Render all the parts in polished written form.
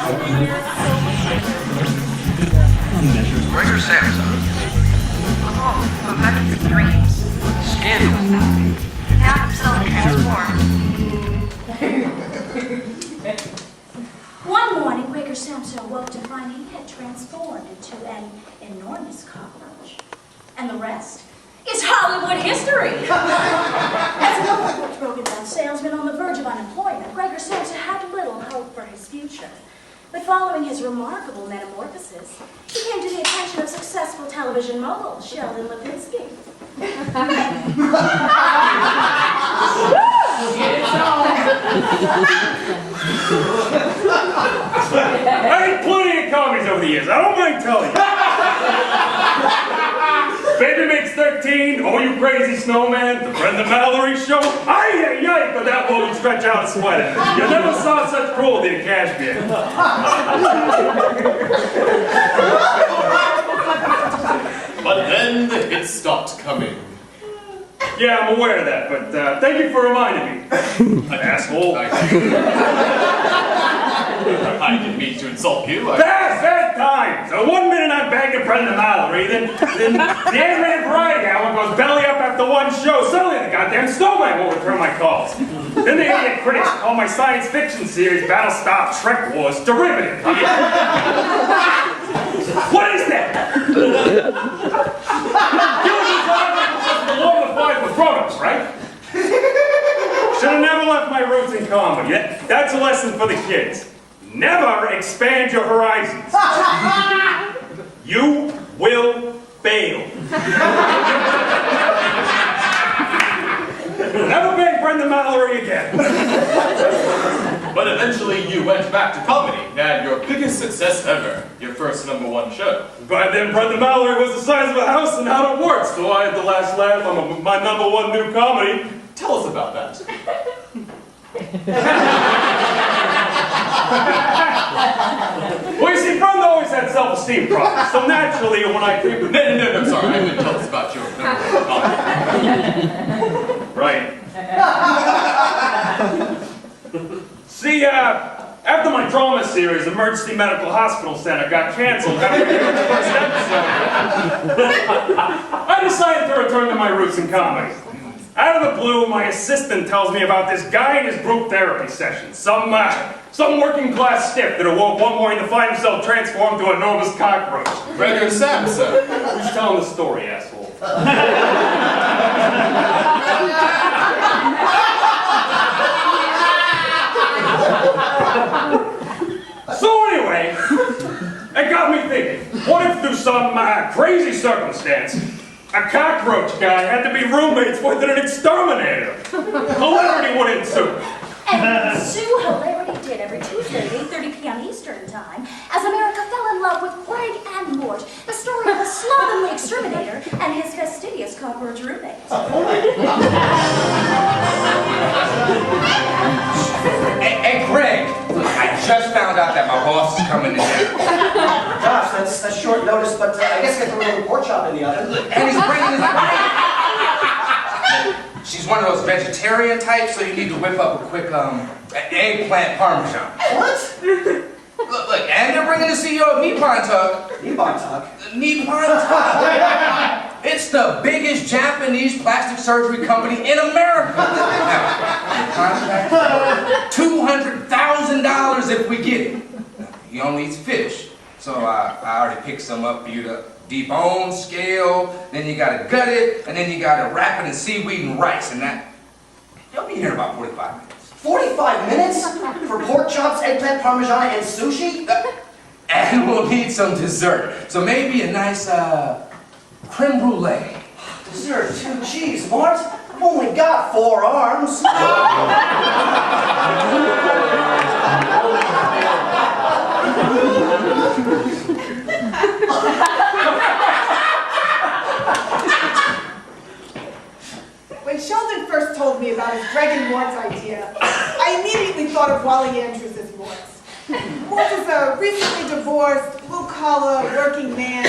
Gregor Samsa. Oh, perfect dreams. Scandalous. Have himself transformed. One morning, Gregor Samsa awoke to find he had transformed into an enormous cockroach. And the rest is Hollywood history. As an overworked, broken-down salesman on the verge of unemployment, Gregor Samsa had little hope for his future. But following his remarkable metamorphosis, he came to the attention of successful television mogul Sheldon Lipinski. I had plenty of comedies over the years, I don't mind telling you. Baby Makes 13, Oh You Crazy Snowman, The Brenda Mallory Show. Ay, but that woman stretch out and sweat it. You never saw such cruelty to Kashmir. But then the hits stopped coming. Yeah, I'm aware of that, but thank you for reminding me. Asshole. I didn't mean to insult you. Bad time! So one minute I'm banging Brenda Mallory, then the animated variety hour goes belly up after one show. Suddenly the goddamn snowman won't return my calls. Then the idiot critics call my science fiction series Battlestar Trek Wars derivative. What is that? Below the flag with grown-ups, right? Should have never left my roots in comedy. That's a lesson for the kids. Never expand your horizons. You will fail. Never bang Brenda Mallory again. But eventually you went back to comedy and had your biggest success ever, your first #1 show. But then Brenda Mallory was the size of a house and out of Wert, so I had the last laugh on my #1 new comedy. Tell us about that. Well, you see, Brenda always had self-esteem problems, so naturally when I came to... No, sorry, I didn't tell us about your #1 comedy. Right. See, after my drama series, Emergency Medical Hospital Center, got canceled after the first episode, I decided to return to my roots in comedy. Out of the blue, my assistant tells me about this guy in his group therapy session. Some working class stiff that awoke one morning to find himself transformed to an enormous cockroach. Gregor Samsa. Who's telling the story, asshole? So anyway, it got me thinking, what if through some crazy circumstance, a cockroach guy had to be roommates with an exterminator? Hilarity would ensue. And Sue hilarity did every Tuesday at 8:30 p.m. Eastern Time as America fell in love with Greg and Mort, the story of a slovenly exterminator and his fastidious cockroach roommate. Hey, Greg, I just found out that my boss is coming to dinner. Gosh, that's short notice, but I guess get the little pork chop in the oven. And he's bringing his wife. She's one of those vegetarian types, so you need to whip up a quick eggplant parmesan. What? Look, and they're bringing the CEO of Nippon Tuck. Nippon Tuck? Nippon Tuck. It's the biggest Japanese plastic surgery company in America. Now, $200,000 if we get it. He only eats fish, so I already picked some up for you to debone, scale, then you gotta gut it, and then you gotta wrap it in seaweed and rice, and that, you'll be here in about 45 minutes. 45 minutes? For pork chops, eggplant parmesan, and sushi? And we'll need some dessert. So maybe a nice, creme brulee. Dessert? Jeez, Mart, I've only got 4 arms. When Sheldon first told me about his Greg and Mort's idea, I immediately thought of Wally Andrews as Mort. Mort is a recently divorced, blue-collar, working man,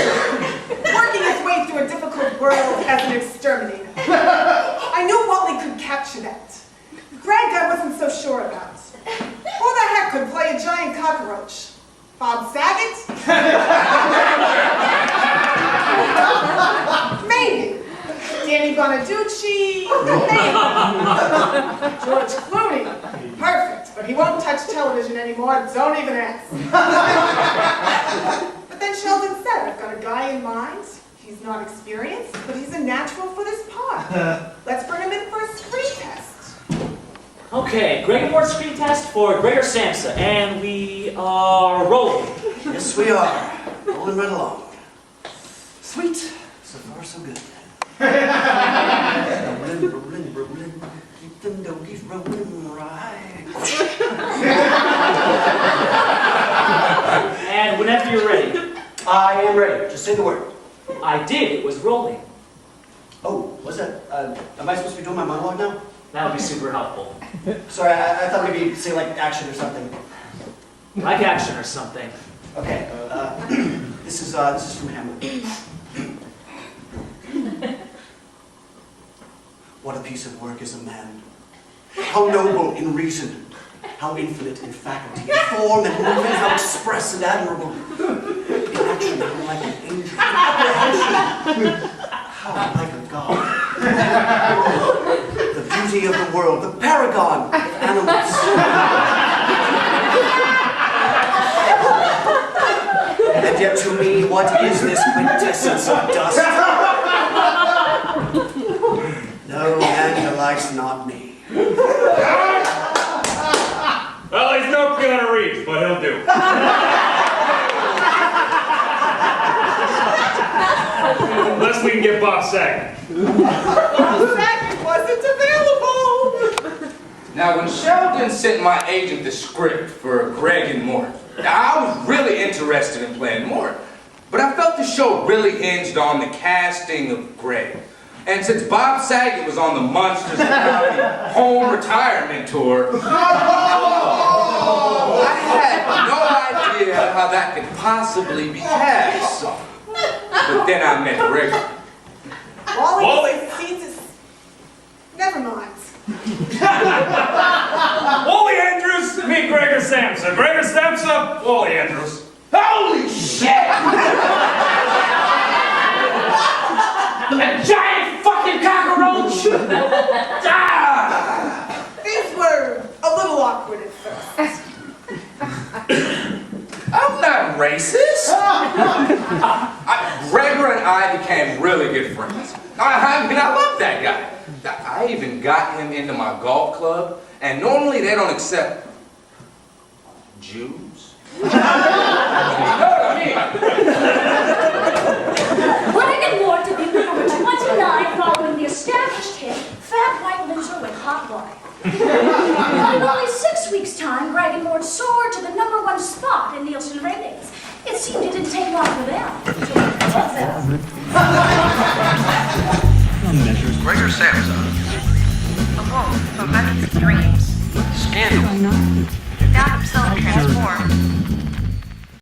working his way through a difficult world as an exterminator. I knew Wally could capture that. Greg I wasn't so sure about. Who the heck could play a giant cockroach? Bob Saget? Maybe. Danny Bonaducci? Maybe. George Clooney? Perfect. But he won't touch television anymore. Don't even ask. But then Sheldon said, I've got a guy in mind. He's not experienced, but he's a natural for this part. Let's bring him in for a screen test. Okay, Gregor Wert screen test for Gregor Samsa, and we are rolling. Yes, we are. Rolling right along. Sweet. So far, so good. rolling. Even though he's rolling right. And whenever you're ready. I am ready. Just say the word. I did, it was rolling. Oh, what's that? Am I supposed to be doing my monologue now? That would be super helpful. Sorry, I thought maybe you'd say like action or something. Like action or something. Okay. This is from Hamlet. What a piece of work is a man. How noble in reason. How infinite in faculty, in form and movement, how express and admirable. In action, how like an angel. In apprehension, how like a god. The beauty of the world, the paragon of animals. And yet to me, what is this quintessence of dust? No man he likes not me. Well, he's no Keanu Reeves, but he'll do. Unless we can get Bob Saget. Bob Saget wasn't available. Now, when Sheldon sent my agent the script for Greg and Mort, I was really interested in playing Mort. But I felt the show really hinged on the casting of Greg. And since Bob Saget was on the Monsters of Comedy home retirement tour, I had no idea how that could possibly be cast. But then I met Gregor. Wally sees his... Never mind. Wally Andrews, meet Gregor Samsa. Gregor Samsa, Wally Andrews. Holy shit! A giant fucking cockroach! Things were a little awkward at first. I'm not racist. Gregor and I became really good friends. I mean, I love that guy. I even got him into my golf club, and normally they don't accept Jews. You know what I mean? Greg and Wert debuted number 29 following the established hit Fat White Loser with Hot Wife. But in only 6 weeks' time, Greg and Wert soared to the #1 spot in Nielsen ratings. It seemed it didn't take long for them to get their heads out. Gregor Samsa. Awoke from dreams. Scandal. Found himself transformed